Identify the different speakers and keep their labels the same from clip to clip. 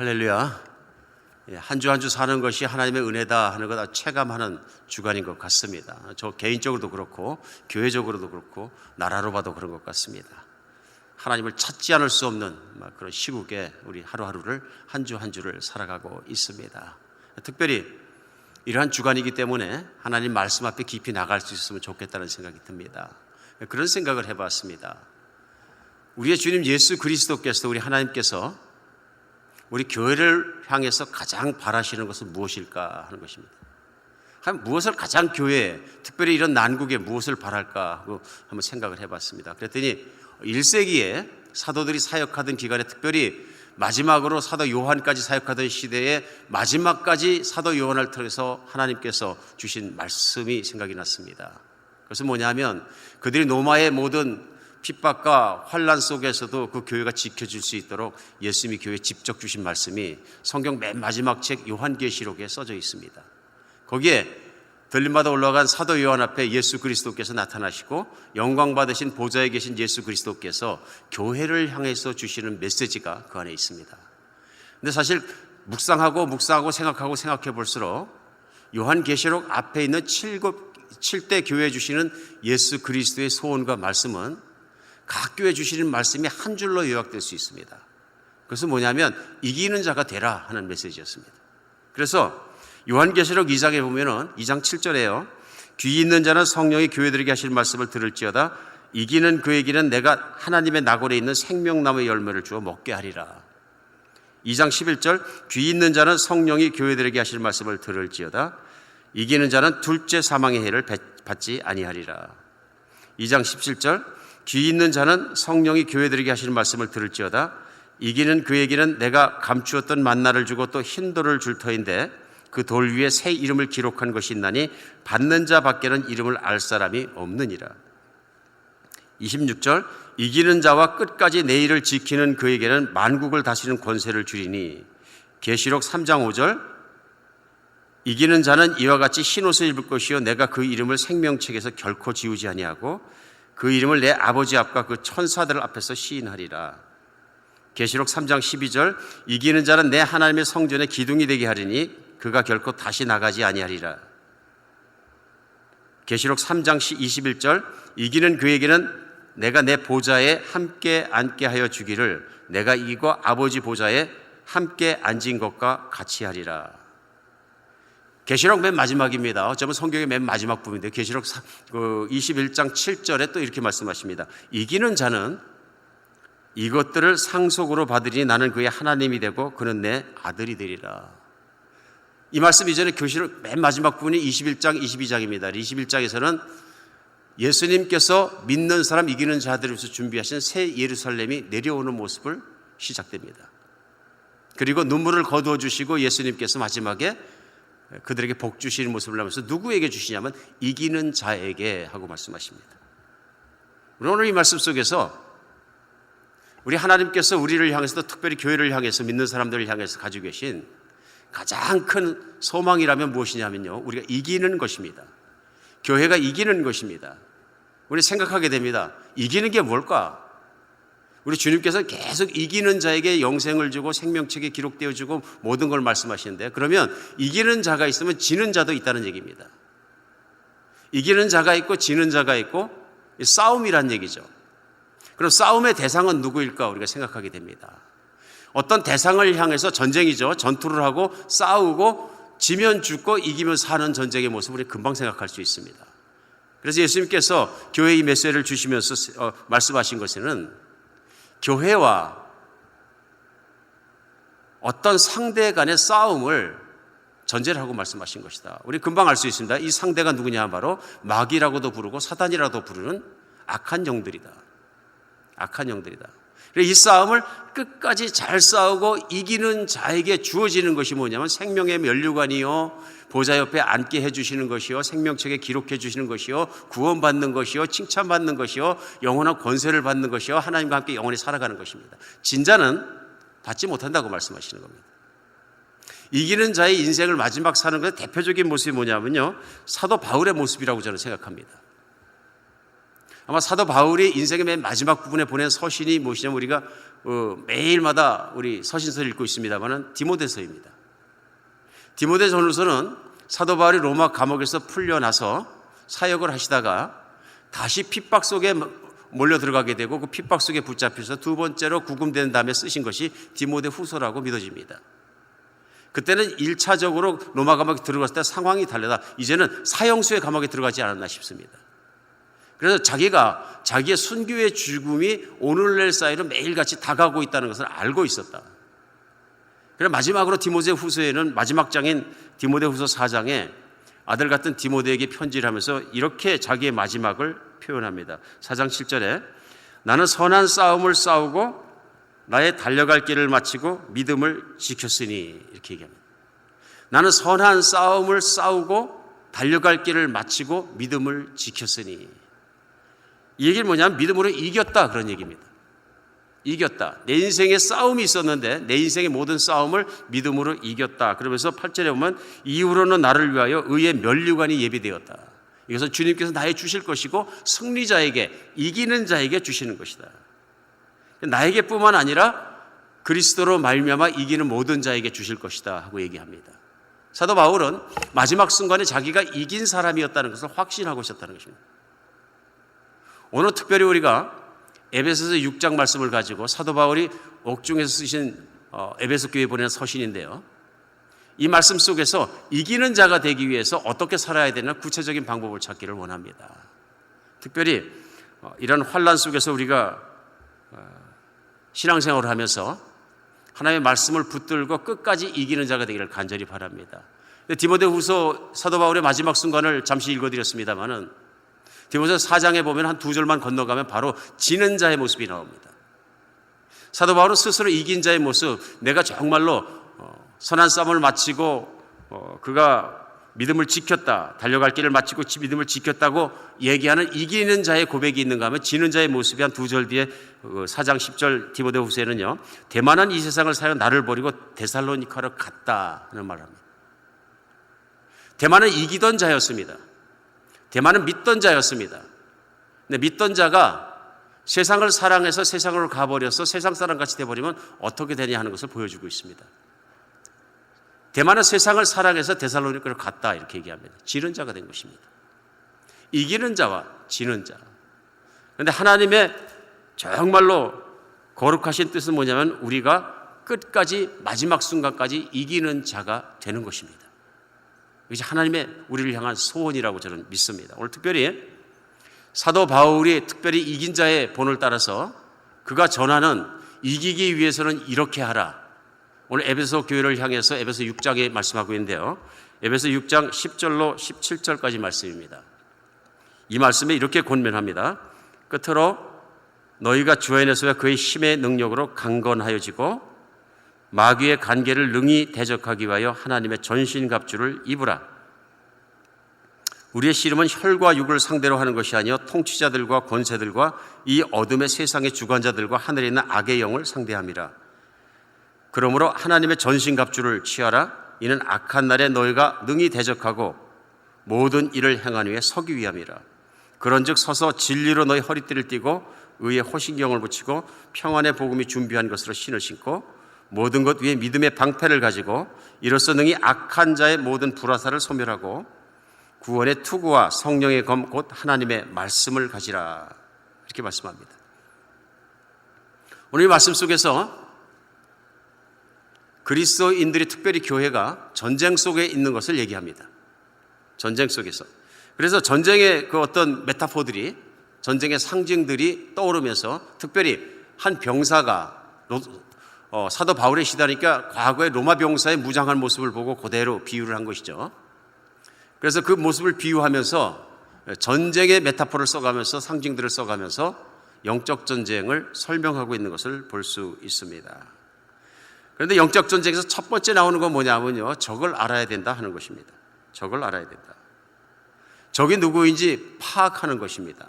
Speaker 1: 할렐루야. 한 주 한 주 사는 것이 하나님의 은혜다 하는 걸 체감하는 주간인 것 같습니다. 저 개인적으로도 그렇고 교회적으로도 그렇고 나라로 봐도 그런 것 같습니다. 하나님을 찾지 않을 수 없는 그런 시국에 우리 하루하루를 한 주 한 주를 살아가고 있습니다. 특별히 이러한 주간이기 때문에 하나님 말씀 앞에 깊이 나갈 수 있으면 좋겠다는 생각이 듭니다. 그런 생각을 해봤습니다. 우리의 주님 예수 그리스도께서, 우리 하나님께서 우리 교회를 향해서 가장 바라시는 것은 무엇일까 하는 것입니다. 무엇을 가장 교회에, 특별히 이런 난국에 무엇을 바랄까 하고 한번 생각을 해봤습니다. 그랬더니 1세기에 사도들이 사역하던 기간에, 특별히 마지막으로 사도 요한까지 사역하던 시대에 마지막까지 사도 요한을 통해서 하나님께서 주신 말씀이 생각이 났습니다. 그것은 뭐냐면 그들이 로마의 모든 핍박과 환난 속에서도 그 교회가 지켜질 수 있도록 예수님이 교회에 직접 주신 말씀이 성경 맨 마지막 책 요한계시록에 써져 있습니다. 거기에 들림마다 올라간 사도 요한 앞에 예수 그리스도께서 나타나시고 영광 받으신 보좌에 계신 예수 그리스도께서 교회를 향해서 주시는 메시지가 그 안에 있습니다. 근데 사실 묵상하고 생각해 볼수록 요한계시록 앞에 있는 7대 교회에 주시는 예수 그리스도의 소원과 말씀은 각 교회에 주시는 말씀이 한 줄로 요약될 수 있습니다. 그것은 뭐냐면 이기는 자가 되라 하는 메시지였습니다. 그래서 요한계시록 2장에 보면은 2장 7절에요. 귀 있는 자는 성령이 교회들에게 하실 말씀을 들을지어다. 이기는 그에게는 내가 하나님의 낙원에 있는 생명나무의 열매를 주어 먹게 하리라. 2장 11절 귀 있는 자는 성령이 교회들에게 하실 말씀을 들을지어다. 이기는 자는 둘째 사망의 해를 받지 아니하리라. 2장 17절 귀 있는 자는 성령이 교회들에게 하시는 말씀을 들을지어다. 이기는 그에게는 내가 감추었던 만나를 주고 또 흰 돌을 줄 터인데 그 돌 위에 새 이름을 기록한 것이 있나니 받는 자 밖에는 이름을 알 사람이 없느니라. 26절 이기는 자와 끝까지 내 일을 지키는 그에게는 만국을 다스리는 권세를 주리니. 계시록 3장 5절 이기는 자는 이와 같이 흰옷을 입을 것이요 내가 그 이름을 생명책에서 결코 지우지 아니하고 그 이름을 내 아버지 앞과 그 천사들 앞에서 시인하리라. 계시록 3장 12절 이기는 자는 내 하나님의 성전에 기둥이 되게 하리니 그가 결코 다시 나가지 아니하리라. 계시록 3장 21절 이기는 그에게는 내가 내 보좌에 함께 앉게 하여 주기를 내가 이기고 아버지 보좌에 함께 앉은 것과 같이 하리라. 계시록 맨 마지막입니다. 어쩌면 성경의 맨 마지막 부분인데 계시록 21장 7절에 또 이렇게 말씀하십니다. 이기는 자는 이것들을 상속으로 받으리니 나는 그의 하나님이 되고 그는 내 아들이 되리라. 이 말씀 이전에 계시록 맨 마지막 부분이 21장 22장입니다. 21장에서는 예수님께서 믿는 사람 이기는 자들을 위해서 준비하신 새 예루살렘이 내려오는 모습을 시작됩니다. 그리고 눈물을 거두어 주시고 예수님께서 마지막에 그들에게 복 주시는 모습을 하면서 누구에게 주시냐면 이기는 자에게 하고 말씀하십니다. 오늘 이 말씀 속에서 우리 하나님께서 우리를 향해서도 특별히 교회를 향해서 믿는 사람들을 향해서 가지고 계신 가장 큰 소망이라면 무엇이냐면요, 우리가 이기는 것입니다. 교회가 이기는 것입니다. 우리 생각하게 됩니다. 이기는 게 뭘까? 우리 주님께서 계속 이기는 자에게 영생을 주고 생명책에 기록되어 주고 모든 걸 말씀하시는데, 그러면 이기는 자가 있으면 지는 자도 있다는 얘기입니다. 이기는 자가 있고 지는 자가 있고 싸움이란 얘기죠. 그럼 싸움의 대상은 누구일까 우리가 생각하게 됩니다. 어떤 대상을 향해서 전쟁이죠. 전투를 하고 싸우고 지면 죽고 이기면 사는 전쟁의 모습을 우리 금방 생각할 수 있습니다. 그래서 예수님께서 교회에 이 메시지를 주시면서 말씀하신 것은 교회와 어떤 상대 간의 싸움을 전제를 하고 말씀하신 것이다. 우리 금방 알 수 있습니다. 이 상대가 누구냐? 바로 마귀라고도 부르고 사단이라고도 부르는 악한 영들이다. 악한 영들이다. 이 싸움을 끝까지 잘 싸우고 이기는 자에게 주어지는 것이 뭐냐면 생명의 면류관이요, 보좌 옆에 앉게 해주시는 것이요, 생명책에 기록해 주시는 것이요, 구원받는 것이요, 칭찬받는 것이요, 영원한 권세를 받는 것이요, 하나님과 함께 영원히 살아가는 것입니다. 진자는 받지 못한다고 말씀하시는 겁니다. 이기는 자의 인생을 마지막 사는 것의 대표적인 모습이 뭐냐면요, 사도 바울의 모습이라고 저는 생각합니다. 아마 사도 바울이 인생의 맨 마지막 부분에 보낸 서신이 무엇이냐면 우리가 매일마다 우리 서신서를 읽고 있습니다만은 디모데서입니다. 디모데전후서는 사도 바울이 로마 감옥에서 풀려나서 사역을 하시다가 다시 핍박 속에 몰려 들어가게 되고 그 핍박 속에 붙잡혀서 두 번째로 구금된 다음에 쓰신 것이 디모데후서라고 믿어집니다. 그때는 1차적으로 로마 감옥에 들어갔을 때 상황이 달라다 이제는 사형수의 감옥에 들어가지 않았나 싶습니다. 그래서 자기가 자기의 순교의 죽음이 오늘날 사이로 매일같이 다가오고 있다는 것을 알고 있었다. 그래서 마지막으로 디모데후서에는 마지막 장인 디모데후서 4장에 아들 같은 디모데에게 편지를 하면서 이렇게 자기의 마지막을 표현합니다. 4장 7절에 나는 선한 싸움을 싸우고 나의 달려갈 길을 마치고 믿음을 지켰으니 이렇게 얘기합니다. 나는 선한 싸움을 싸우고 달려갈 길을 마치고 믿음을 지켰으니 이 얘기는 뭐냐면 믿음으로 이겼다 그런 얘기입니다. 이겼다. 내 인생에 싸움이 있었는데 내 인생의 모든 싸움을 믿음으로 이겼다. 그러면서 8절에 보면 이후로는 나를 위하여 의의 면류관이 예비되었다. 이것은 주님께서 나에게 주실 것이고 승리자에게 이기는 자에게 주시는 것이다. 나에게뿐만 아니라 그리스도로 말미암아 이기는 모든 자에게 주실 것이다 하고 얘기합니다. 사도 바울은 마지막 순간에 자기가 이긴 사람이었다는 것을 확신하고 있었다는 것입니다. 오늘 특별히 우리가 에베소서 6장 말씀을 가지고 사도 바울이 옥중에서 쓰신 에베소 교회에 보낸 서신인데요. 이 말씀 속에서 이기는 자가 되기 위해서 어떻게 살아야 되나 구체적인 방법을 찾기를 원합니다. 특별히 이런 환난 속에서 우리가 신앙생활을 하면서 하나님의 말씀을 붙들고 끝까지 이기는 자가 되기를 간절히 바랍니다. 디모데후서 사도 바울의 마지막 순간을 잠시 읽어드렸습니다마는 디모데후서 4장에 보면 한 두 절만 건너가면 바로 지는 자의 모습이 나옵니다. 사도 바울은 스스로 이긴 자의 모습, 내가 정말로 선한 싸움을 마치고 그가 믿음을 지켰다, 달려갈 길을 마치고 믿음을 지켰다고 얘기하는 이기는 자의 고백이 있는가 하면 지는 자의 모습이 한 두 절 뒤에 4장 10절 디모데후서에는요, 대만은 이 세상을 사여 나를 버리고 데살로니카로 갔다 하는 말을 합니다. 대만은 이기던 자였습니다. 대만은 믿던 자였습니다. 근데 믿던 자가 세상을 사랑해서 세상으로 가버려서 세상 사람같이 돼버리면 어떻게 되냐 하는 것을 보여주고 있습니다. 대만은 세상을 사랑해서 데살로니카로 갔다 이렇게 얘기합니다. 지는 자가 된 것입니다. 이기는 자와 지는 자. 그런데 하나님의 정말로 거룩하신 뜻은 뭐냐면 우리가 끝까지 마지막 순간까지 이기는 자가 되는 것입니다. 이것이 하나님의 우리를 향한 소원이라고 저는 믿습니다. 오늘 특별히 사도 바울이 특별히 이긴 자의 본을 따라서 그가 전하는 이기기 위해서는 이렇게 하라. 오늘 에베소 교회를 향해서 에베소 6장에 말씀하고 있는데요. 에베소 6장 10절로 17절까지 말씀입니다. 이 말씀에 이렇게 권면합니다. 끝으로 너희가 주 안에서와 그의 힘의 능력으로 강건하여지고 마귀의 관계를 능히 대적하기 위하여 하나님의 전신갑주를 입으라. 우리의 씨름은 혈과 육을 상대로 하는 것이 아니요 통치자들과 권세들과 이 어둠의 세상의 주관자들과 하늘에 있는 악의 영을 상대함이라. 그러므로 하나님의 전신갑주를 취하라. 이는 악한 날에 너희가 능히 대적하고 모든 일을 행한 후에 서기 위함이라. 그런즉 서서 진리로 너희 허리띠를 띠고 의의 호신경을 붙이고 평안의 복음이 준비한 것으로 신을 신고 모든 것 위에 믿음의 방패를 가지고 이로써 능히 악한 자의 모든 불화살을 소멸하고 구원의 투구와 성령의 검 곧 하나님의 말씀을 가지라. 이렇게 말씀합니다. 오늘 이 말씀 속에서 그리스도인들이 특별히 교회가 전쟁 속에 있는 것을 얘기합니다. 전쟁 속에서. 그래서 전쟁의 그 어떤 메타포들이 전쟁의 상징들이 떠오르면서 특별히 한 병사가 사도 바울의 시대니까 과거의 로마 병사의 무장한 모습을 보고 그대로 비유를 한 것이죠. 그래서 그 모습을 비유하면서 전쟁의 메타포를 써가면서 상징들을 써가면서 영적 전쟁을 설명하고 있는 것을 볼 수 있습니다. 그런데 영적 전쟁에서 첫 번째 나오는 건 뭐냐면요, 적을 알아야 된다 하는 것입니다. 적을 알아야 된다. 적이 누구인지 파악하는 것입니다.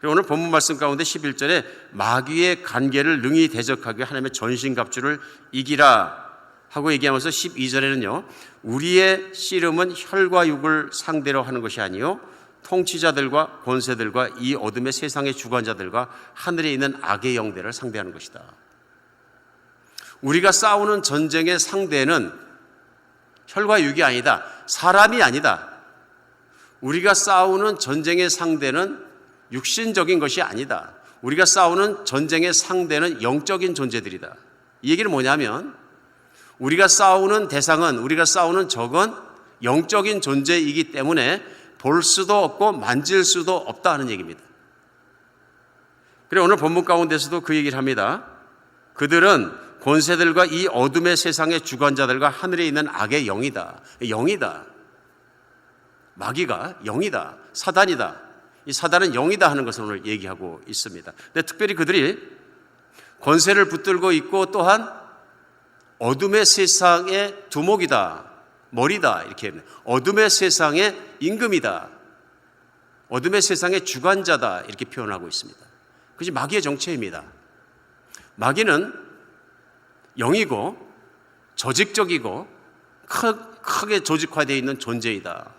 Speaker 1: 그리고 오늘 본문 말씀 가운데 11절에 마귀의 관계를 능히 대적하기 위해 하나님의 전신갑주를 이기라 하고 얘기하면서 12절에는요, 우리의 씨름은 혈과 육을 상대로 하는 것이 아니요 통치자들과 권세들과 이 어둠의 세상의 주관자들과 하늘에 있는 악의 영들을 상대하는 것이다. 우리가 싸우는 전쟁의 상대는 혈과 육이 아니다. 사람이 아니다. 우리가 싸우는 전쟁의 상대는 육신적인 것이 아니다. 우리가 싸우는 전쟁의 상대는 영적인 존재들이다. 이 얘기는 뭐냐면 우리가 싸우는 대상은, 우리가 싸우는 적은 영적인 존재이기 때문에 볼 수도 없고 만질 수도 없다 하는 얘기입니다. 그리고 오늘 본문 가운데서도 그 얘기를 합니다. 그들은 권세들과 이 어둠의 세상의 주관자들과 하늘에 있는 악의 영이다. 영이다. 마귀가 영이다. 사단이다. 이 사단은 영이다 하는 것을 오늘 얘기하고 있습니다. 근데 특별히 그들이 권세를 붙들고 있고 또한 어둠의 세상의 두목이다. 머리다. 이렇게 합니다. 어둠의 세상의 임금이다. 어둠의 세상의 주관자다. 이렇게 표현하고 있습니다. 그것이 마귀의 정체입니다. 마귀는 영이고 조직적이고 크게 조직화되어 있는 존재이다.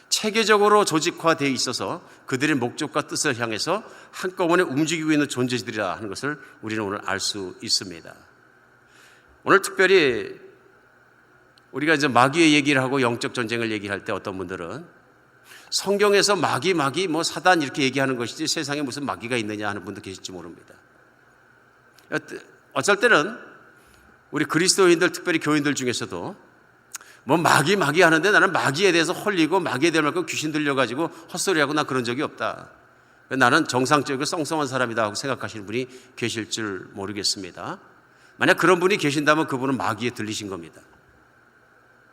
Speaker 1: 체계적으로 조직화되어 있어서 그들의 목적과 뜻을 향해서 한꺼번에 움직이고 있는 존재들이다 하는 것을 우리는 오늘 알 수 있습니다. 오늘 특별히 우리가 이제 마귀의 얘기를 하고 영적 전쟁을 얘기할 때 어떤 분들은 성경에서 마귀, 뭐 사단 이렇게 얘기하는 것이지 세상에 무슨 마귀가 있느냐 하는 분도 계실지 모릅니다. 어쩔 때는 우리 그리스도인들, 특별히 교인들 중에서도 뭐 마귀 하는데 나는 마귀에 대해서 홀리고 마귀에 대해서 귀신 들려가지고 헛소리하고 나 그런 적이 없다. 나는 정상적이고 썽썽한 사람이다 하고 생각하시는 분이 계실 줄 모르겠습니다. 만약 그런 분이 계신다면 그분은 마귀에 들리신 겁니다.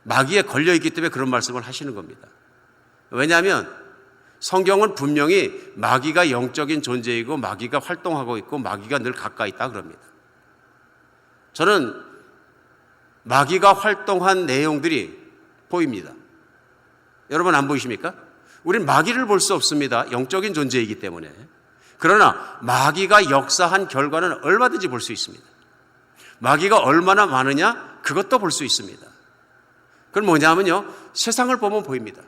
Speaker 1: 마귀에 걸려있기 때문에 그런 말씀을 하시는 겁니다. 왜냐하면 성경은 분명히 마귀가 영적인 존재이고 마귀가 활동하고 있고 마귀가 늘 가까이 있다 그럽니다. 저는 마귀가 활동한 내용들이 보입니다. 여러분 안 보이십니까? 우리는 마귀를 볼 수 없습니다. 영적인 존재이기 때문에. 그러나 마귀가 역사한 결과는 얼마든지 볼 수 있습니다. 마귀가 얼마나 많으냐? 그것도 볼 수 있습니다. 그건 뭐냐면요, 세상을 보면 보입니다.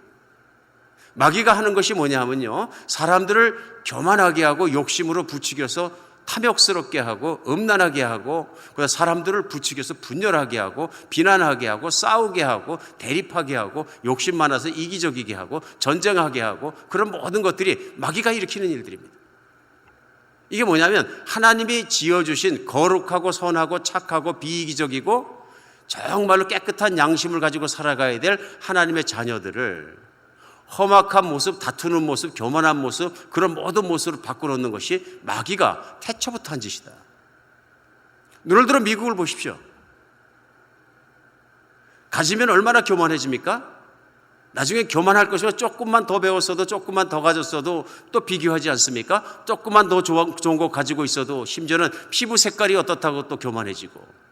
Speaker 1: 마귀가 하는 것이 뭐냐면요, 사람들을 교만하게 하고 욕심으로 부추겨서 탐욕스럽게 하고 음란하게 하고 사람들을 부추겨서 분열하게 하고 비난하게 하고 싸우게 하고 대립하게 하고 욕심 많아서 이기적이게 하고 전쟁하게 하고 그런 모든 것들이 마귀가 일으키는 일들입니다. 이게 뭐냐면 하나님이 지어주신 거룩하고 선하고 착하고 비이기적이고 정말로 깨끗한 양심을 가지고 살아가야 될 하나님의 자녀들을 험악한 모습, 다투는 모습, 교만한 모습, 그런 모든 모습으로 바꿔놓는 것이 마귀가 태초부터 한 짓이다. 눈을 들어 미국을 보십시오. 가지면 얼마나 교만해집니까? 나중에 교만할 것이고 조금만 더 배웠어도 조금만 더 가졌어도 또 비교하지 않습니까? 조금만 더 좋은 거 가지고 있어도 심지어는 피부 색깔이 어떻다고 또 교만해지고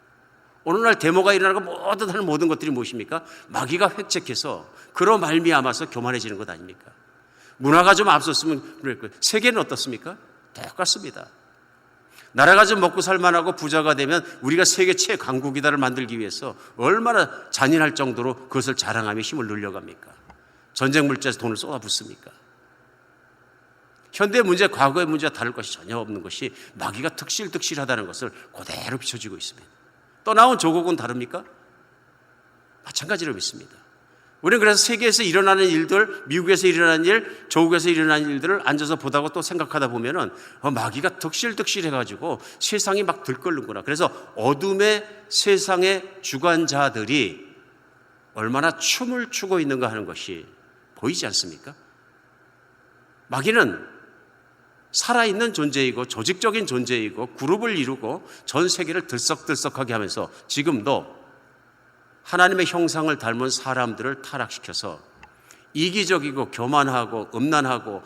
Speaker 1: 오늘날 데모가 일어나고 모든 것들이 무엇입니까? 마귀가 획책해서 그로 말미암아서 교만해지는 것 아닙니까? 문화가 좀 앞섰으면 그럴 거예요. 세계는 어떻습니까? 똑같습니다. 나라가 좀 먹고 살만하고 부자가 되면 우리가 세계 최강국이다를 만들기 위해서 얼마나 잔인할 정도로 그것을 자랑하며 힘을 늘려갑니까? 전쟁 물자에서 돈을 쏟아붓습니까? 현대의 문제, 과거의 문제와 다를 것이 전혀 없는 것이 마귀가 득실하다는 것을 그대로 비춰지고 있습니다. 떠나온 조국은 다릅니까? 마찬가지로 믿습니다. 우리는 그래서 세계에서 일어나는 일들, 미국에서 일어나는 일, 조국에서 일어나는 일들을 앉아서 보다가 또 생각하다 보면은 마귀가 득실해가지고 세상이 막 들끓는구나. 그래서 어둠의 세상의 주관자들이 얼마나 춤을 추고 있는가 하는 것이 보이지 않습니까? 마귀는 살아있는 존재이고 조직적인 존재이고 그룹을 이루고 전 세계를 들썩들썩하게 하면서 지금도 하나님의 형상을 닮은 사람들을 타락시켜서 이기적이고 교만하고 음란하고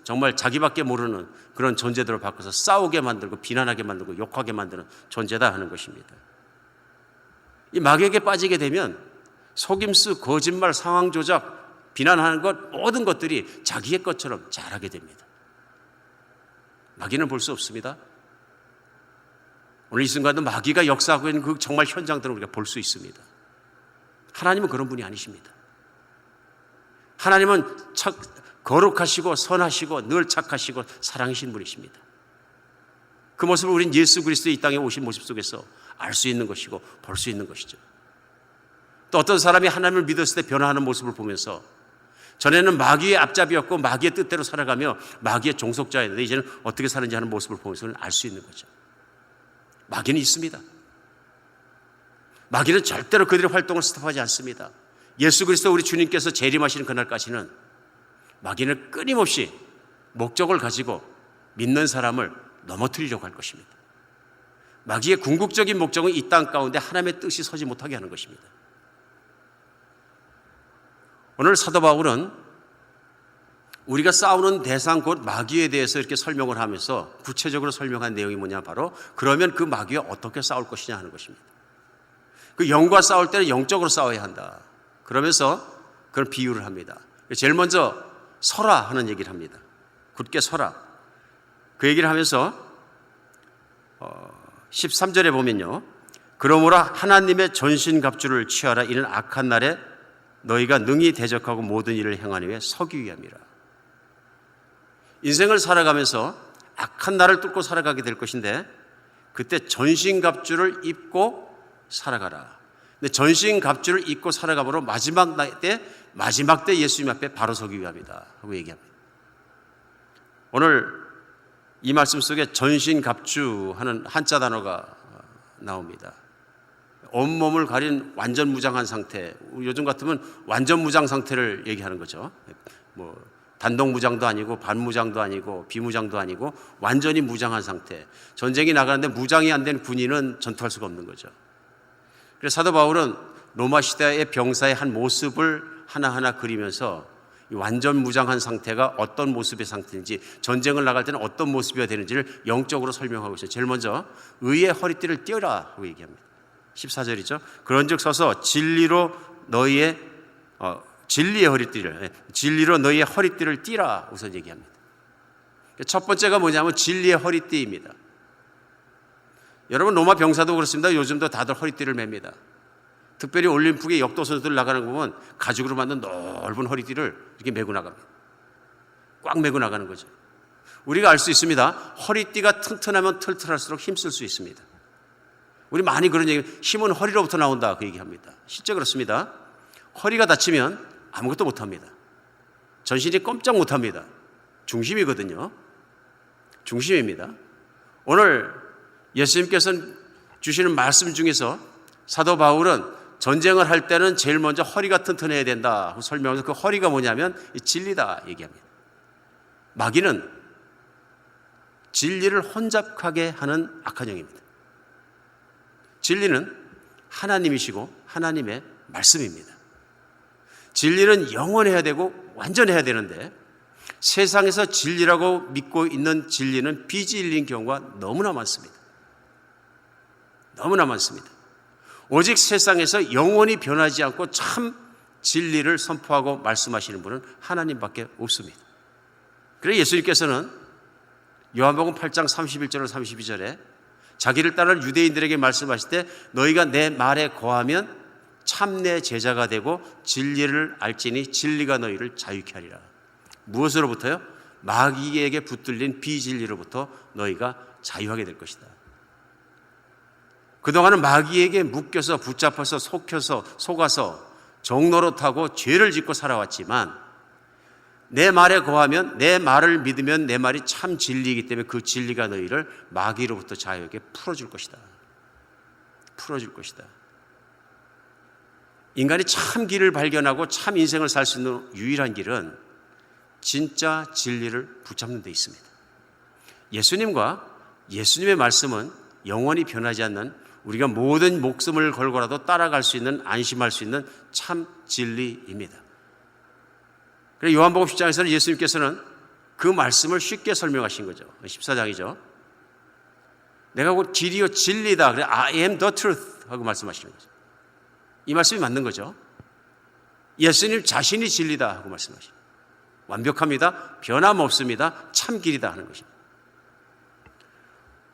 Speaker 1: 정말 자기밖에 모르는 그런 존재들을 바꿔서 싸우게 만들고 비난하게 만들고 욕하게 만드는 존재다 하는 것입니다. 이 마귀에게 빠지게 되면 속임수, 거짓말, 상황 조작, 비난하는 것 모든 것들이 자기의 것처럼 잘하게 됩니다. 마귀는 볼 수 없습니다. 오늘 이 순간도 마귀가 역사하고 있는 그 정말 현장들을 우리가 볼 수 있습니다. 하나님은 그런 분이 아니십니다. 하나님은 거룩하시고 선하시고 늘 착하시고 사랑이신 분이십니다. 그 모습을 우린 예수 그리스도의 이 땅에 오신 모습 속에서 알 수 있는 것이고 볼 수 있는 것이죠. 또 어떤 사람이 하나님을 믿었을 때 변화하는 모습을 보면서 전에는 마귀의 앞잡이였고 마귀의 뜻대로 살아가며 마귀의 종속자였는데 이제는 어떻게 사는지 하는 모습을 보면서는 알 수 있는 거죠. 마귀는 있습니다. 마귀는 절대로 그들의 활동을 스톱하지 않습니다. 예수 그리스도 우리 주님께서 재림하시는 그날까지는 마귀는 끊임없이 목적을 가지고 믿는 사람을 넘어뜨리려고 할 것입니다. 마귀의 궁극적인 목적은 이 땅 가운데 하나님의 뜻이 서지 못하게 하는 것입니다. 오늘 사도 바울은 우리가 싸우는 대상 곧 마귀에 대해서 이렇게 설명을 하면서 구체적으로 설명한 내용이 뭐냐, 바로 그러면 그 마귀와 어떻게 싸울 것이냐 하는 것입니다. 그 영과 싸울 때는 영적으로 싸워야 한다. 그러면서 그런 비유를 합니다. 제일 먼저 서라 하는 얘기를 합니다. 굳게 서라. 그 얘기를 하면서 13절에 보면요, 그러므로 하나님의 전신갑주를 취하라. 이는 악한 날에 너희가 능히 대적하고 모든 일을 행하니 위해 서기 위함이라. 인생을 살아가면서 악한 날을 뚫고 살아가게 될 것인데 그때 전신갑주를 입고 살아가라. 근데 전신갑주를 입고 살아가므로 마지막 때 예수님 앞에 바로 서기 위함이다 하고 얘기합니다. 오늘 이 말씀 속에 전신갑주 하는 한자 단어가 나옵니다. 온몸을 가린 완전 무장한 상태, 요즘 같으면 완전 무장 상태를 얘기하는 거죠. 뭐 단독 무장도 아니고 반무장도 아니고 비무장도 아니고 완전히 무장한 상태. 전쟁이 나가는데 무장이 안 된 군인은 전투할 수가 없는 거죠. 그래서 사도 바울은 로마 시대의 병사의 한 모습을 하나하나 그리면서 이 완전 무장한 상태가 어떤 모습의 상태인지, 전쟁을 나갈 때는 어떤 모습이어야 되는지를 영적으로 설명하고 있어요. 제일 먼저 의의 허리띠를 띄어라 하고 얘기합니다. 14절이죠. 그런즉 서서 진리로 너희의 허리띠를 띠라 우선 얘기합니다. 첫 번째가 뭐냐면 진리의 허리띠입니다. 여러분, 로마 병사도 그렇습니다. 요즘도 다들 허리띠를 맵니다. 특별히 올림픽에 역도 선수들 나가는 거 보면 가죽으로 만든 넓은 허리띠를 이렇게 메고 나갑니다. 꽉 메고 나가는 거죠. 우리가 알 수 있습니다. 허리띠가 튼튼하면 튼튼할수록 힘쓸 수 있습니다. 우리 많이 그런 얘기, 힘은 허리로부터 나온다 그 얘기합니다. 실제 그렇습니다. 허리가 다치면 아무것도 못합니다. 전신이 꼼짝 못합니다. 중심이거든요. 중심입니다. 오늘 예수님께서 주시는 말씀 중에서 사도 바울은 전쟁을 할 때는 제일 먼저 허리가 튼튼해야 된다 설명하면서 그 허리가 뭐냐면 진리다 얘기합니다. 마귀는 진리를 혼잡하게 하는 악한 영입니다. 진리는 하나님이시고 하나님의 말씀입니다. 진리는 영원해야 되고 완전해야 되는데 세상에서 진리라고 믿고 있는 진리는 비진리인 경우가 너무나 많습니다. 너무나 많습니다. 오직 세상에서 영원히 변하지 않고 참 진리를 선포하고 말씀하시는 분은 하나님밖에 없습니다. 그래서 예수님께서는 요한복음 8장 31절로 32절에 자기를 따르는 유대인들에게 말씀하실 때 너희가 내 말에 거하면 참 내 제자가 되고 진리를 알지니 진리가 너희를 자유케 하리라. 무엇으로부터요? 마귀에게 붙들린 비진리로부터 너희가 자유하게 될 것이다. 그동안은 마귀에게 묶여서 붙잡혀서 속아서 종노릇하고 죄를 짓고 살아왔지만 내 말에 거하면, 내 말을 믿으면 내 말이 참 진리이기 때문에 그 진리가 너희를 마귀로부터 자유하게 풀어줄 것이다. 풀어줄 것이다. 인간이 참 길을 발견하고 참 인생을 살 수 있는 유일한 길은 진짜 진리를 붙잡는 데 있습니다. 예수님과 예수님의 말씀은 영원히 변하지 않는, 우리가 모든 목숨을 걸고라도 따라갈 수 있는, 안심할 수 있는 참 진리입니다. 그래서 요한복음 10장에서는 예수님께서는 그 말씀을 쉽게 설명하신 거죠. 14장이죠. 내가 곧 길이요 진리다. 그래 I am the truth 하고 말씀하시는 거죠. 이 말씀이 맞는 거죠. 예수님 자신이 진리다 하고 말씀하십니다. 완벽합니다. 변함없습니다. 참 길이다 하는 것입니다.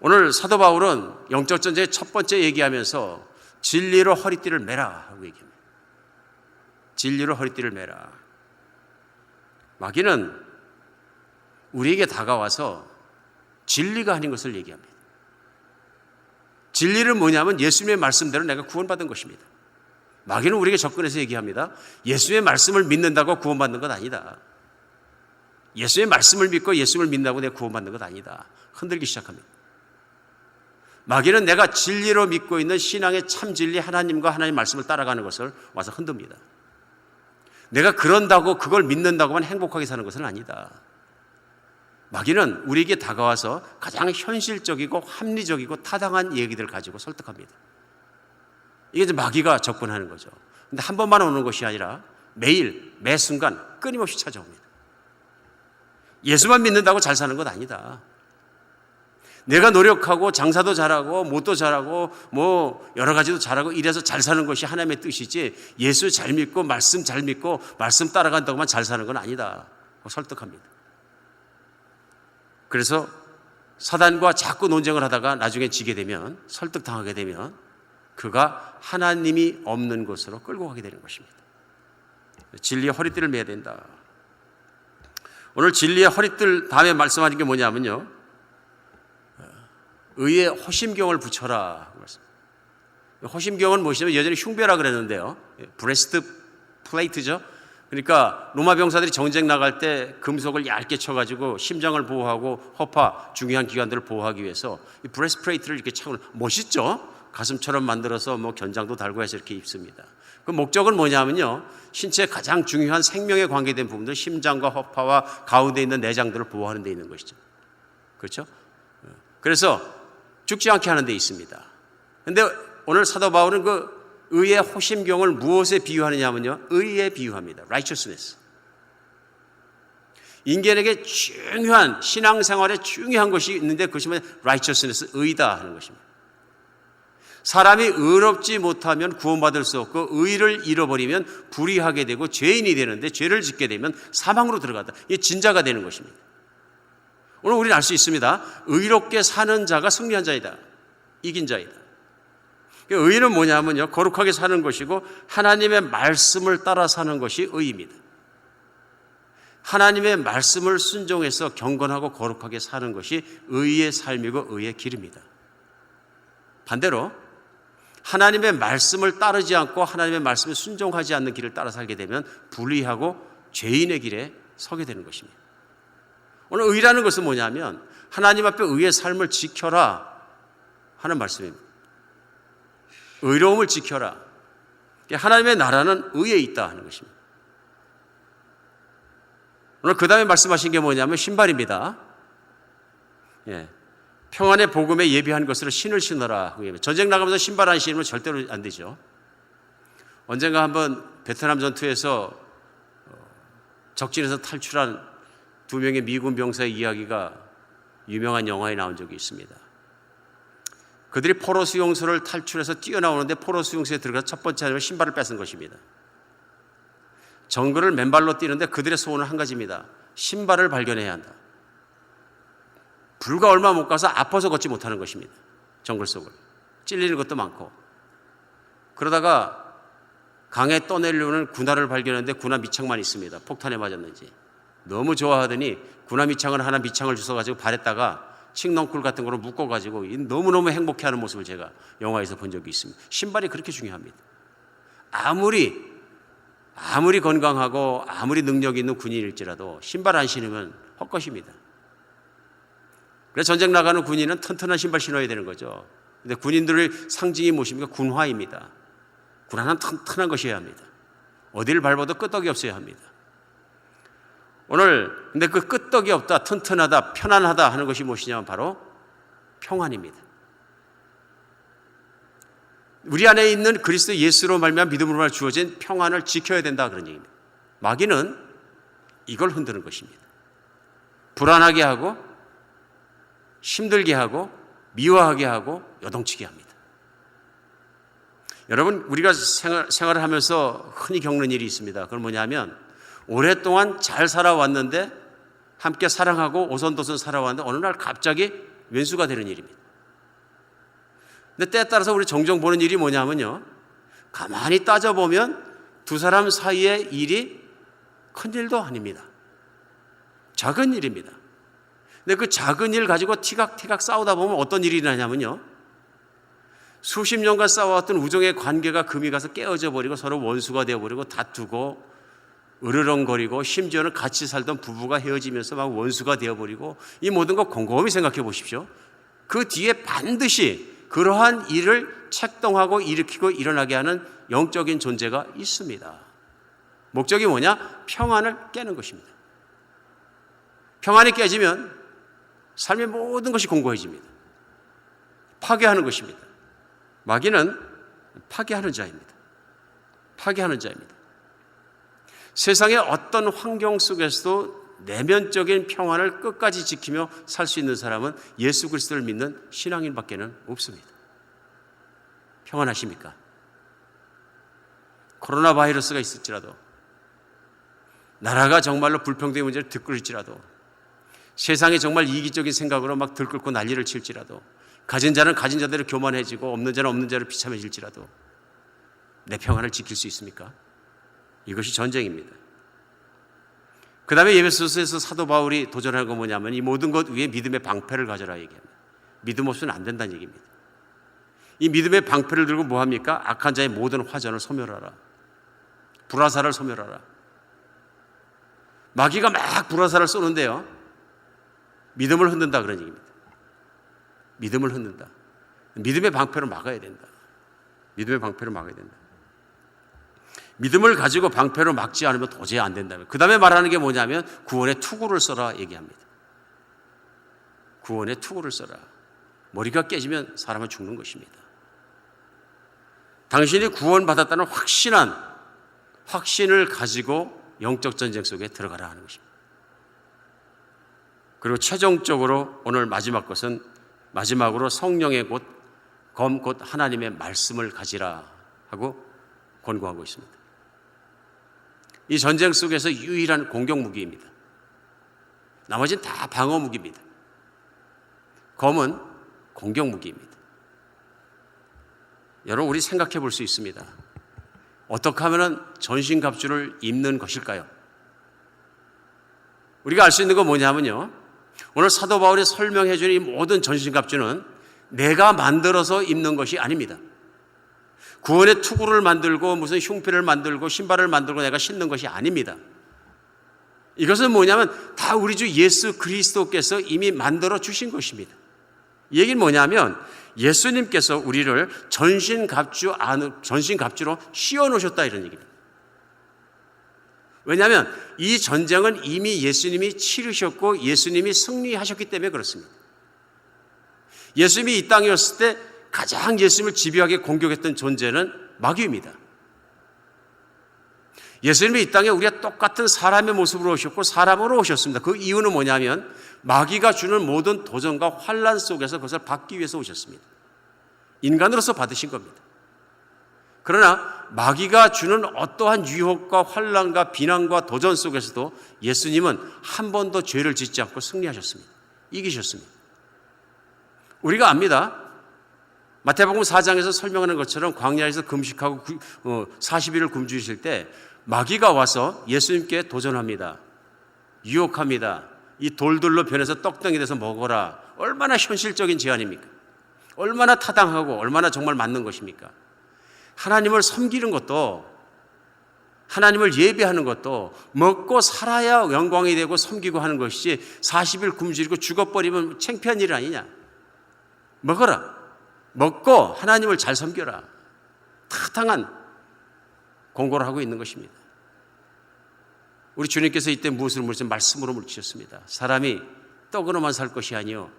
Speaker 1: 오늘 사도 바울은 영적 전쟁의 첫 번째 얘기하면서 진리로 허리띠를 매라 하고 얘기합니다. 진리로 허리띠를 매라. 마귀는 우리에게 다가와서 진리가 아닌 것을 얘기합니다. 진리는 뭐냐면 예수님의 말씀대로 내가 구원받은 것입니다. 마귀는 우리에게 접근해서 얘기합니다. 예수의 말씀을 믿는다고 구원받는 것 아니다. 예수의 말씀을 믿고 예수를 믿는다고 내가 구원받는 것 아니다. 흔들기 시작합니다. 마귀는 내가 진리로 믿고 있는 신앙의 참 진리 하나님과 하나님 말씀을 따라가는 것을 와서 흔듭니다. 내가 그런다고 그걸 믿는다고만 행복하게 사는 것은 아니다. 마귀는 우리에게 다가와서 가장 현실적이고 합리적이고 타당한 얘기들을 가지고 설득합니다. 이게 이제 마귀가 접근하는 거죠. 근데 한 번만 오는 것이 아니라 매일, 매 순간 끊임없이 찾아옵니다. 예수만 믿는다고 잘 사는 것 아니다. 내가 노력하고 장사도 잘하고 못도 잘하고 뭐 여러 가지도 잘하고 이래서 잘 사는 것이 하나님의 뜻이지 예수 잘 믿고 말씀 잘 믿고 말씀 따라간다고만 잘 사는 건 아니다. 설득합니다. 그래서 사단과 자꾸 논쟁을 하다가 나중에 지게 되면 설득당하게 되면 그가 하나님이 없는 곳으로 끌고 가게 되는 것입니다. 진리의 허리띠를 매야 된다. 오늘 진리의 허리띠 다음에 말씀하신 게 뭐냐면요. 의의 호심경을 붙여라. 호심경은 무엇이냐면 예전에 흉배라 그랬는데요. 브레스트 플레이트죠. 그러니까 로마 병사들이 전쟁 나갈 때 금속을 얇게 쳐가지고 심장을 보호하고 허파 중요한 기관들을 보호하기 위해서 이 브레스트 플레이트를 이렇게 차고 멋있죠. 가슴처럼 만들어서 뭐 견장도 달고 해서 이렇게 입습니다. 그 목적은 뭐냐면요. 신체의 가장 중요한 생명에 관계된 부분들 심장과 허파와 가운데 있는 내장들을 보호하는 데 있는 것이죠. 그렇죠? 그래서 죽지 않게 하는 데 있습니다. 그런데 오늘 사도 바울은 그 의의 호심경을 무엇에 비유하느냐면요. 의에 비유합니다. righteousness. 인간에게 중요한 신앙생활에 중요한 것이 있는데 그것이 뭐냐? righteousness, 의다 하는 것입니다. 사람이 의롭지 못하면 구원받을 수 없고 의를 잃어버리면 불의하게 되고 죄인이 되는데 죄를 짓게 되면 사망으로 들어간다. 이게 진자가 되는 것입니다. 오늘 우리는 알 수 있습니다. 의롭게 사는 자가 승리한 자이다. 이긴 자이다. 의는 뭐냐면요. 거룩하게 사는 것이고 하나님의 말씀을 따라 사는 것이 의입니다. 하나님의 말씀을 순종해서 경건하고 거룩하게 사는 것이 의의 삶이고 의의 길입니다. 반대로 하나님의 말씀을 따르지 않고 하나님의 말씀에 순종하지 않는 길을 따라 살게 되면 불의하고 죄인의 길에 서게 되는 것입니다. 오늘 의라는 것은 뭐냐면 하나님 앞에 의의 삶을 지켜라 하는 말씀입니다. 의로움을 지켜라. 하나님의 나라는 의에 있다 하는 것입니다. 오늘 그 다음에 말씀하신 게 뭐냐면 신발입니다. 평안의 복음에 예비한 것으로 신을 신어라. 전쟁 나가면서 신발 안 신으면 절대로 안 되죠. 언젠가 한번 베트남 전투에서 적진에서 탈출한 2명의 미군 병사의 이야기가 유명한 영화에 나온 적이 있습니다. 그들이 포로 수용소를 탈출해서 뛰어나오는데 포로 수용소에 들어가서 첫 번째 하면 신발을 뺏은 것입니다. 정글을 맨발로 뛰는데 그들의 소원은 한 가지입니다. 신발을 발견해야 한다. 불과 얼마 못 가서 아파서 걷지 못하는 것입니다. 정글 속을. 찔리는 것도 많고. 그러다가 강에 떠내려오는 군화를 발견했는데 군화 밑창만 있습니다. 폭탄에 맞았는지. 너무 좋아하더니 군화 밑창을 하나 밑창을 주워가지고 발에다가 칡넝쿨 같은 거로 묶어가지고 너무너무 행복해하는 모습을 제가 영화에서 본 적이 있습니다. 신발이 그렇게 중요합니다. 아무리 건강하고 아무리 능력이 있는 군인일지라도 신발 안 신으면 헛것입니다. 그래서 전쟁 나가는 군인은 튼튼한 신발 신어야 되는 거죠. 근데 군인들의 상징이 무엇입니까? 군화입니다. 군화는 튼튼한 것이어야 합니다. 어디를 밟아도 끄떡이 없어야 합니다. 오늘 근데 그 끄떡이 없다, 튼튼하다, 편안하다 하는 것이 무엇이냐면 바로 평안입니다. 우리 안에 있는 그리스도 예수로 말미암아 믿음으로 주어진 평안을 지켜야 된다 그런 얘기입니다. 마귀는 이걸 흔드는 것입니다. 불안하게 하고 힘들게 하고 미워하게 하고 요동치게 합니다. 여러분 우리가 생활을 하면서 흔히 겪는 일이 있습니다. 그건 뭐냐면 오랫동안 잘 살아왔는데 함께 사랑하고 오손도손 살아왔는데 어느 날 갑자기 왼수가 되는 일입니다. 근데 때에 따라서 우리 종종 보는 일이 뭐냐면요. 가만히 따져보면 두 사람 사이의 일이 큰일도 아닙니다. 작은 일입니다. 근데 그 작은 일 가지고 티각티각 싸우다 보면 어떤 일이 일어나냐면요, 수십 년간 싸워왔던 우정의 관계가 금이 가서 깨어져 버리고 서로 원수가 되어버리고 다투고 으르렁거리고 심지어는 같이 살던 부부가 헤어지면서 막 원수가 되어버리고, 이 모든 거 곰곰이 생각해 보십시오. 그 뒤에 반드시 그러한 일을 책동하고 일으키고 일어나게 하는 영적인 존재가 있습니다. 목적이 뭐냐? 평안을 깨는 것입니다. 평안이 깨지면 삶의 모든 것이 공고해집니다. 파괴하는 것입니다. 마귀는 파괴하는 자입니다. 파괴하는 자입니다. 세상의 어떤 환경 속에서도 내면적인 평안을 끝까지 지키며 살 수 있는 사람은 예수 그리스도를 믿는 신앙인밖에는 없습니다. 평안하십니까? 코로나 바이러스가 있을지라도, 나라가 정말로 불평등의 문제를 들끓일지라도, 세상이 정말 이기적인 생각으로 막 들끓고 난리를 칠지라도, 가진 자는 가진 자대로 교만해지고 없는 자는 없는 자로 비참해질지라도 내 평안을 지킬 수 있습니까? 이것이 전쟁입니다. 그 다음에 에베소서에서 사도 바울이 도전하는 건 뭐냐면 이 모든 것 위에 믿음의 방패를 가져라 얘기합니다. 믿음 없이는 안 된다는 얘기입니다. 이 믿음의 방패를 들고 뭐합니까? 악한 자의 모든 화전을 소멸하라. 불화살을 소멸하라. 마귀가 막 불화살을 쏘는데요, 믿음을 흔든다 그런 얘기입니다. 믿음을 흔든다. 믿음의 방패로 막아야 된다. 믿음의 방패로 막아야 된다. 믿음을 가지고 방패로 막지 않으면 도저히 안 된다면, 그 다음에 말하는 게 뭐냐면 구원의 투구를 써라 얘기합니다. 구원의 투구를 써라. 머리가 깨지면 사람은 죽는 것입니다. 당신이 구원받았다는 확신을 가지고 영적 전쟁 속에 들어가라 하는 것입니다. 그리고 최종적으로 오늘 마지막으로 성령의 검 곧 하나님의 말씀을 가지라 하고 권고하고 있습니다. 이 전쟁 속에서 유일한 공격 무기입니다. 나머지는 다 방어 무기입니다. 검은 공격 무기입니다. 여러분, 우리 생각해 볼 수 있습니다. 어떻게 하면 전신갑주를 입는 것일까요? 우리가 알 수 있는 건 뭐냐면요, 오늘 사도 바울이 설명해 주는 이 모든 전신갑주는 내가 만들어서 입는 것이 아닙니다. 구원의 투구를 만들고 무슨 흉패를 만들고 신발을 만들고 내가 신는 것이 아닙니다. 이것은 뭐냐면 다 우리 주 예수 그리스도께서 이미 만들어 주신 것입니다. 이 얘기는 뭐냐면 예수님께서 우리를 전신갑주로 씌워놓으셨다 이런 얘기입니다. 왜냐하면 이 전쟁은 이미 예수님이 치르셨고 예수님이 승리하셨기 때문에 그렇습니다. 예수님이 이 땅에 왔을 때 가장 예수님을 집요하게 공격했던 존재는 마귀입니다. 예수님이 이 땅에 우리가 똑같은 사람의 모습으로 오셨고 사람으로 오셨습니다. 그 이유는 뭐냐면 마귀가 주는 모든 도전과 환난 속에서 그것을 받기 위해서 오셨습니다. 인간으로서 받으신 겁니다. 그러나 마귀가 주는 어떠한 유혹과 환난과 비난과 도전 속에서도 예수님은 한 번도 죄를 짓지 않고 승리하셨습니다. 이기셨습니다. 우리가 압니다. 마태복음 4장에서 설명하는 것처럼 광야에서 금식하고 40일을 굶주리실 때 마귀가 와서 예수님께 도전합니다. 유혹합니다. 이 돌들로 변해서 떡덩이 돼서 먹어라. 얼마나 현실적인 제안입니까? 얼마나 타당하고 얼마나 정말 맞는 것입니까? 하나님을 섬기는 것도, 하나님을 예배하는 것도 먹고 살아야 영광이 되고 섬기고 하는 것이지 40일 굶주리고 죽어버리면 창피한 일 아니냐. 먹어라. 먹고 하나님을 잘 섬겨라. 타당한 공고를 하고 있는 것입니다. 우리 주님께서 이때 무엇을 물으셨습니까? 말씀으로 물으셨습니다. 사람이 떡으로만 살 것이 아니요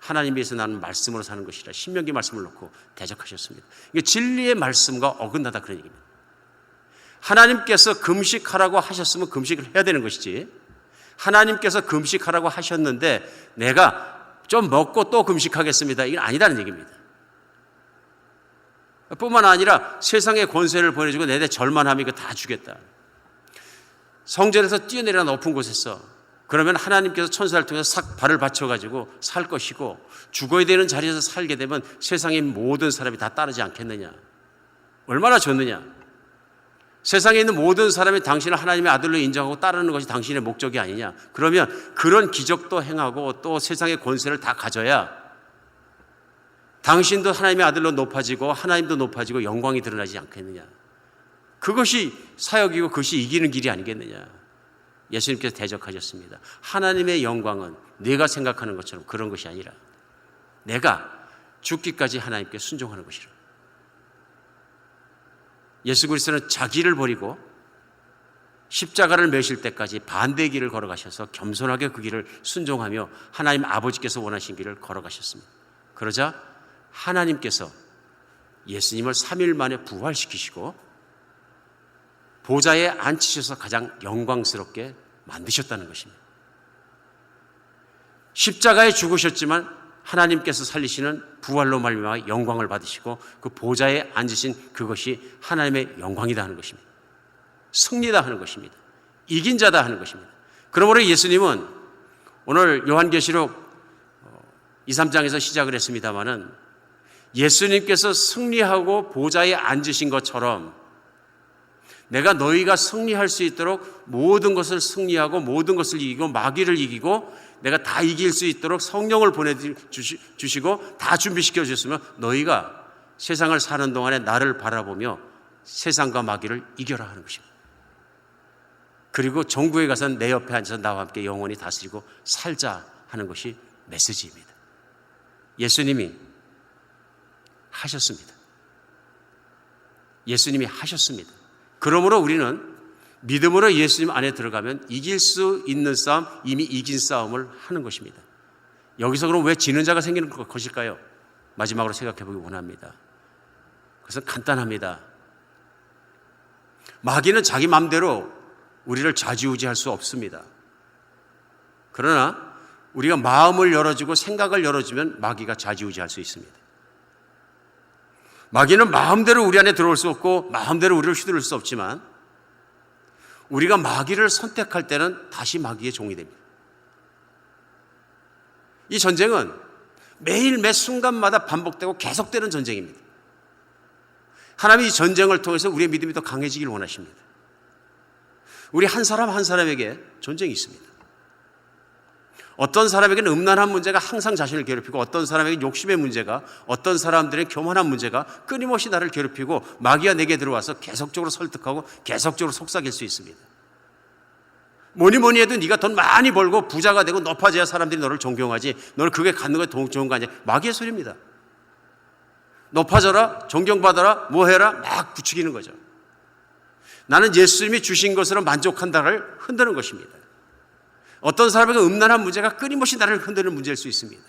Speaker 1: 하나님께서 나는 말씀으로 사는 것이라 신명기 말씀을 놓고 대적하셨습니다. 이게 진리의 말씀과 어긋나다 그런 얘기입니다. 하나님께서 금식하라고 하셨으면 금식을 해야 되는 것이지, 하나님께서 금식하라고 하셨는데 내가 좀 먹고 또 금식하겠습니다, 이건 아니다는 얘기입니다. 뿐만 아니라 세상의 권세를 보내주고 내 절만함이 이거 다 주겠다. 성전에서 뛰어내려 높은 곳에서 그러면 하나님께서 천사를 통해서 싹 발을 받쳐가지고 살 것이고, 죽어야 되는 자리에서 살게 되면 세상의 모든 사람이 다 따르지 않겠느냐. 얼마나 좋느냐. 세상에 있는 모든 사람이 당신을 하나님의 아들로 인정하고 따르는 것이 당신의 목적이 아니냐? 그러면 그런 기적도 행하고 또 세상의 권세를 다 가져야 당신도 하나님의 아들로 높아지고 하나님도 높아지고 영광이 드러나지 않겠느냐? 그것이 사역이고 그것이 이기는 길이 아니겠느냐? 예수님께서 대적하셨습니다. 하나님의 영광은 내가 생각하는 것처럼 그런 것이 아니라 내가 죽기까지 하나님께 순종하는 것이라. 예수 그리스도는 자기를 버리고 십자가를 메실 때까지 반대의 길을 걸어가셔서 겸손하게 그 길을 순종하며 하나님 아버지께서 원하신 길을 걸어가셨습니다. 그러자 하나님께서 예수님을 3일 만에 부활시키시고 보좌에 앉히셔서 가장 영광스럽게 만드셨다는 것입니다. 십자가에 죽으셨지만 하나님께서 살리시는 부활로 말미암아 영광을 받으시고 그 보좌에 앉으신 그것이 하나님의 영광이다 하는 것입니다. 승리다 하는 것입니다. 이긴 자다 하는 것입니다. 그러므로 예수님은 오늘 요한계시록 2, 3장에서 시작을 했습니다마는 예수님께서 승리하고 보좌에 앉으신 것처럼 내가 너희가 승리할 수 있도록 모든 것을 승리하고 모든 것을 이기고 마귀를 이기고 내가 다 이길 수 있도록 성령을 보내주시고 다 준비시켜 주셨으면 너희가 세상을 사는 동안에 나를 바라보며 세상과 마귀를 이겨라 하는 것입니다. 그리고 정국에 가서 내 옆에 앉아서 나와 함께 영원히 다스리고 살자 하는 것이 메시지입니다. 예수님이 하셨습니다. 예수님이 하셨습니다. 그러므로 우리는 믿음으로 예수님 안에 들어가면 이길 수 있는 싸움, 이미 이긴 싸움을 하는 것입니다. 여기서 그럼 왜 지는 자가 생기는 것일까요? 마지막으로 생각해 보기 원합니다. 그것은 간단합니다. 마귀는 자기 마음대로 우리를 좌지우지할 수 없습니다. 그러나 우리가 마음을 열어주고 생각을 열어주면 마귀가 좌지우지할 수 있습니다. 마귀는 마음대로 우리 안에 들어올 수 없고 마음대로 우리를 휘두를 수 없지만 우리가 마귀를 선택할 때는 다시 마귀의 종이 됩니다. 이 전쟁은 매일 매 순간마다 반복되고 계속되는 전쟁입니다. 하나님이 이 전쟁을 통해서 우리의 믿음이 더 강해지길 원하십니다. 우리 한 사람 한 사람에게 전쟁이 있습니다. 어떤 사람에게는 음란한 문제가 항상 자신을 괴롭히고 어떤 사람에게는 욕심의 문제가, 어떤 사람들의 교만한 문제가 끊임없이 나를 괴롭히고 마귀가 내게 들어와서 계속적으로 설득하고 계속적으로 속삭일 수 있습니다. 뭐니 해도 네가 돈 많이 벌고 부자가 되고 높아져야 사람들이 너를 존경하지, 너를 그게 갖는 게 좋은 거 아니야. 마귀의 소리입니다. 높아져라, 존경받아라, 뭐 해라 막 부추기는 거죠. 나는 예수님이 주신 것으로 만족한다를 흔드는 것입니다. 어떤 사람에게 음란한 문제가 끊임없이 나를 흔드는 문제일 수 있습니다.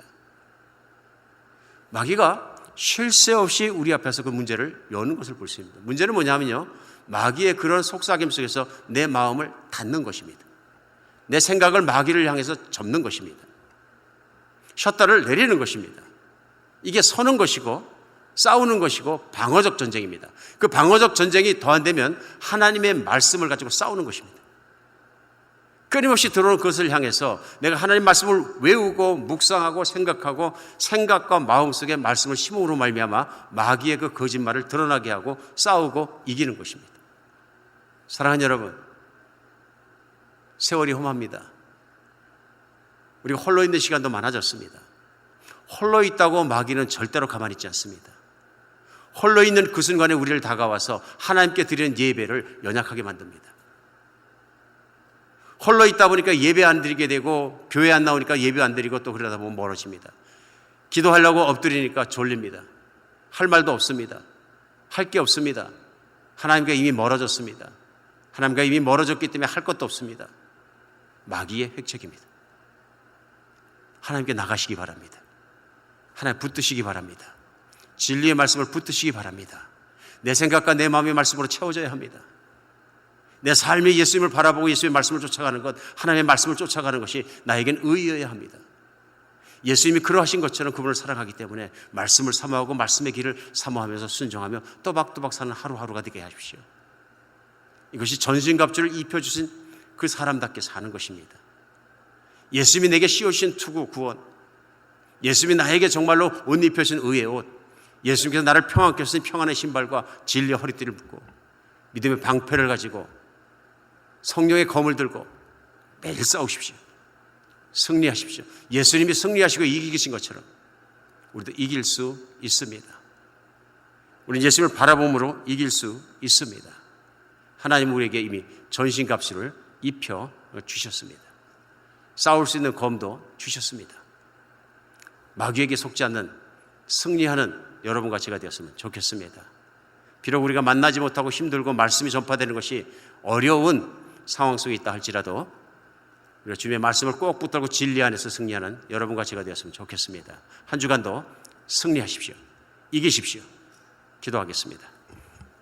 Speaker 1: 마귀가 쉴 새 없이 우리 앞에서 그 문제를 여는 것을 볼 수 있습니다. 문제는 뭐냐면요, 마귀의 그런 속삭임 속에서 내 마음을 닫는 것입니다. 내 생각을 마귀를 향해서 접는 것입니다. 셔터를 내리는 것입니다. 이게 서는 것이고 싸우는 것이고 방어적 전쟁입니다. 그 방어적 전쟁이 더 안 되면 하나님의 말씀을 가지고 싸우는 것입니다. 끊임없이 들어오는 것을 향해서 내가 하나님 말씀을 외우고 묵상하고 생각하고 생각과 마음속에 말씀을 심음으로 말미암아 마귀의 그 거짓말을 드러나게 하고 싸우고 이기는 것입니다. 사랑하는 여러분, 세월이 험합니다. 우리가 홀로 있는 시간도 많아졌습니다. 홀로 있다고 마귀는 절대로 가만히 있지 않습니다. 홀로 있는 그 순간에 우리를 다가와서 하나님께 드리는 예배를 연약하게 만듭니다. 홀로 있다 보니까 예배 안 드리게 되고 교회 안 나오니까 예배 안 드리고 또 그러다 보면 멀어집니다. 기도하려고 엎드리니까 졸립니다. 할 말도 없습니다. 할 게 없습니다. 하나님과 이미 멀어졌습니다. 하나님과 이미 멀어졌기 때문에 할 것도 없습니다. 마귀의 획책입니다. 하나님께 나가시기 바랍니다. 하나님 붙드시기 바랍니다. 진리의 말씀을 붙드시기 바랍니다. 내 생각과 내 마음의 말씀으로 채워져야 합니다. 내 삶이 예수님을 바라보고 예수님의 말씀을 쫓아가는 것, 하나님의 말씀을 쫓아가는 것이 나에겐 의의여야 합니다. 예수님이 그러하신 것처럼 그분을 사랑하기 때문에 말씀을 사모하고 말씀의 길을 사모하면서 순종하며 또박또박 사는 하루하루가 되게 하십시오. 이것이 전신갑주를 입혀주신 그 사람답게 사는 것입니다. 예수님이 내게 씌우신 투구 구원, 예수님이 나에게 정말로 옷 입혀주신 의의 옷, 예수님께서 나를 평안케 하신 평안의 신발과 진리의 허리띠를 묶고 믿음의 방패를 가지고 성령의 검을 들고 매일 싸우십시오. 승리하십시오. 예수님이 승리하시고 이기신 것처럼 우리도 이길 수 있습니다. 우리는 예수님을 바라봄으로 이길 수 있습니다. 하나님은 우리에게 이미 전신갑주를 입혀 주셨습니다. 싸울 수 있는 검도 주셨습니다. 마귀에게 속지 않는 승리하는 여러분과 제가 되었으면 좋겠습니다. 비록 우리가 만나지 못하고 힘들고 말씀이 전파되는 것이 어려운 상황 속에 있다 할지라도 우리가 주님의 말씀을 꼭 붙들고 진리 안에서 승리하는 여러분과 제가 되었으면 좋겠습니다. 한 주간도 승리하십시오. 이기십시오. 기도하겠습니다.